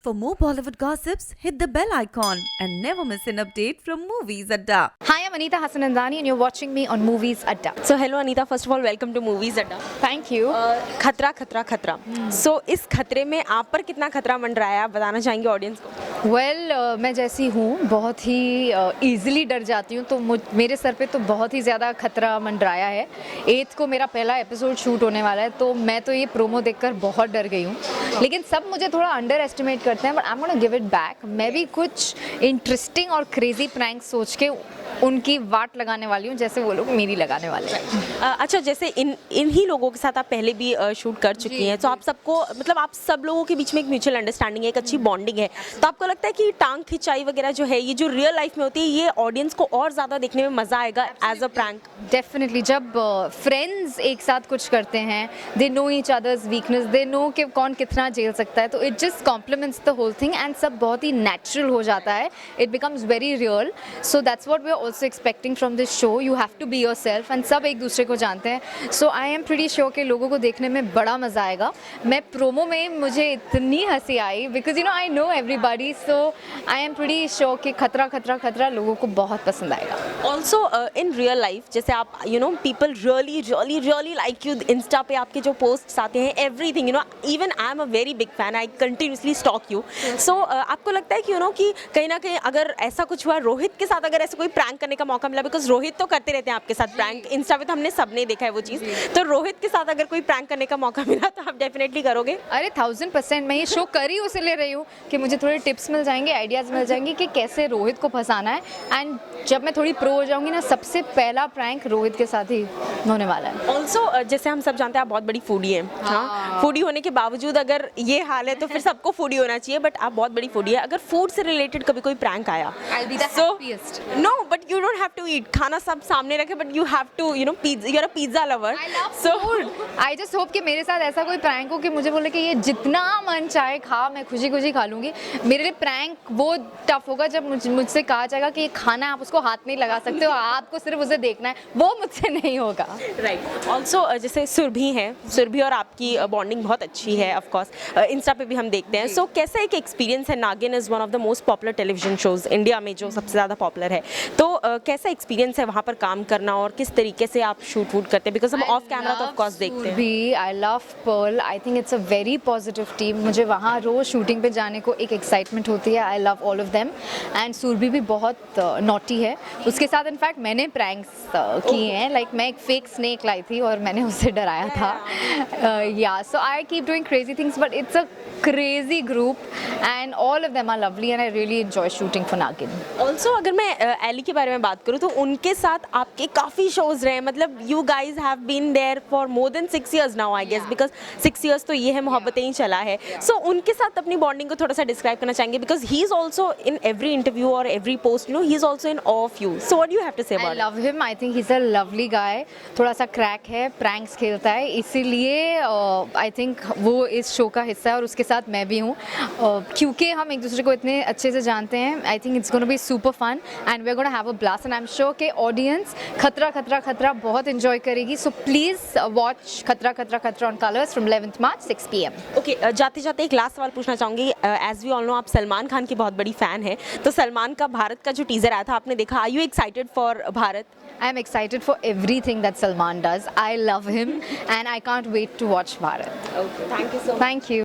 For more Bollywood gossips, hit the bell icon and never miss an update from Movies Adda. Hi, I'm Anita Hassanandani and you're watching me on Movies Adda. So hello Anita, first of all welcome to Movies Adda. Thank you. खतरा खतरा खतरा. So इस खतरे में आप पर कितना खतरा मंडरा है, आप बताना चाहेंगे ऑडियंस को? Well, मैं जैसी हूँ बहुत ही ईजिली डर जाती हूँ, तो मेरे सर पे तो बहुत ही ज़्यादा खतरा मंडराया है. 8 को मेरा पहला एपिसोड शूट होने वाला है, तो मैं तो ये प्रोमो देखकर बहुत डर गई हूँ. लेकिन सब मुझे थोड़ा अंडर एस्टिमेट करते हैं, but I am gonna give it back. मैं भी कुछ इंटरेस्टिंग और क्रेजी प्रैंक सोच के उनकी वाट लगाने वाली हूँ, जैसे वो लोग मेरी लगाने वाले हैं. अच्छा, जैसे इन ही लोगों के साथ आप पहले भी शूट कर चुकी हैं, तो आप सबको मतलब आप सब लोगों के बीच में एक म्यूचुअल अंडरस्टैंडिंग है, एक अच्छी बॉन्डिंग है, तो आपको लगता है कि टांग खिंचाई वगैरह जो है ये जो रियल लाइफ में होती है ये ऑडियंस को और ज़्यादा देखने में मज़ा आएगा एज अ प्रैंक? डेफिनेटली. जब फ्रेंड्स एक साथ कुछ करते हैं, they know each others weakness, they know कि कौन कितना झेल सकता है, तो it just compliments the whole thing and सब बहुत ही नेचुरल हो जाता है. It becomes very real. So that's what we are also expecting from this show. You have to be yourself and सब एक दूसरे को जानते हैं. सो आई एम प्रीटी श्योर कि लोगों को देखने में बड़ा मज़ा आएगा. मैं प्रोमो में मुझे इतनी हंसी आई because I know everybody. So I am pretty sure कि खतरा खतरा खतरा लोगों को बहुत पसंद आएगा. ऑल्सो इन रियल लाइफ जैसे आप people really like you. Insta पे आपके जो पोस्ट्स आते हैं everything even I am a very big fan. I continuously stalk you. So आपको लगता है कि कहीं ना कहीं अगर ऐसा कुछ हुआ रोहित के साथ, अगर ऐसा कोई प्रैंक करने का मौका मिला, बिकॉज रोहित तो करते रहते हैं आपके साथ प्रैंक, इंस्टा पे तो हमने सबने देखा है वो चीज़, तो रोहित के साथ अगर कोई प्रैंक करने का मौका मिला तो आप डेफिनेटली करोगे? अरे 1000% मैं ये शो कर ही उसे ले रही हूँ कि मुझे थोड़े टिप्स मिल जाएंगे, आइडियाज़ मिल जाएंगे कि कैसे रोहित को फंसाना है. एंड जब मैं थोड़ी प्रो हो जाऊंगी ना, सबसे पहला प्रैंक रोहित के साथ ही होने वाला है. ऑल्सो जैसे हम सब जानते हैं आप बहुत बड़ी फूडी हैं. हाँ, फूडी होने के बावजूद अगर ये हाल है तो फिर सबको फूडी होना चाहिए, बट आप बहुत बड़ी फूडी है. अगर फूड से रिलेटेड कभी कोई प्रैंक आया, no but you don't have to eat, खाना सब सामने रखे, but you have to you are a pizza lover. So I just hope कि मेरे साथ ऐसा कोई प्रैंक हो कि मुझे बोले कि ये जितना मन चाहे खा, मैं खुशी खुशी खा लूँगी. मेरे लिए प्रैंक वो टफ होगा जब मुझसे कहा जाएगा कि ये खाना आप उसको हाथ नहीं लगा सकते हो, आपको सिर्फ उसे देखना है. वो मुझसे नहीं होगा. राइट. ऑल्सो जैसे सुरभि है, सुरभि और आपकी बॉन्डिंग बहुत अच्छी है. ऑफकोर्स इंस्टा पे भी हम देखते हैं. सो कैसा एक एक्सपीरियंस है? नागिन is one of the most popular television shows India में जो सबसे ज़्यादा पॉपुलर है, तो कैसा एक्सपीरियंस है वहाँ पर काम करना और किस तरीके से आप शूट वूट करते हैं? बिकॉज हम ऑफ कैमरा तो ऑफकोर्स देखते हैं. I love Pearl. I think it's a very positive team. मुझे वहाँ रोज़ शूटिंग पे जाने को एक एक्साइटमेंट होती है. I love all of them. And Surabhi भी बहुत नॉटी है. उसके साथ इनफैक्ट मैंने प्रैंक्स किए हैं. लाइक मैं एक फेक स्नेक लाई थी और मैंने उससे डराया था. या so I keep doing crazy things, but it's a crazy group and all of them are lovely and I really enjoy shooting for Nagin. Also अगर मैं एली के बारे में बात करूँ तो उनके साथ आपके काफ़ी शोज रहे. मतलब you guys have been there for more than 6 years now I guess, because 6 years तो ये है मोहब्बतें ही चला है. So उनके साथ अपनी बॉन्डिंग को थोड़ा सा डिस्क्राइब करना चाहेंगे, because he is also in every interview or every post he is also in awe of you. So what do you have to say about it? I love him. I think he's a lovely guy. थोड़ा सा crack है, pranks खेलता है, इसीलिए I think वो इस show का हिस्सा है और उसके साथ मैं भी हूँ. क्योंकि हम एक दूसरे को इतने अच्छे से जानते हैं. I think it's gonna be super fun and we are gonna have a blast and I am sure कि ऑडियंस खतरा खतरा खतरा बहुत एंजॉय करेगी. सो प्लीज़ वॉच खतरा खतरा खतरा on colours from 11th March 6 PM. Okay, जाते जाते एक लास्ट सवाल पूछना चाहूँगी. एज वी ऑल नो आप सलमान खान की बहुत बड़ी फ़ैन है, तो सलमान का भारत का जो टीज़र आया था आपने देखा? Are you excited for Bharat? I am excited for everything that Salman does. I love him and I can't wait to watch Bharat. Okay, thank you so much. Thank you.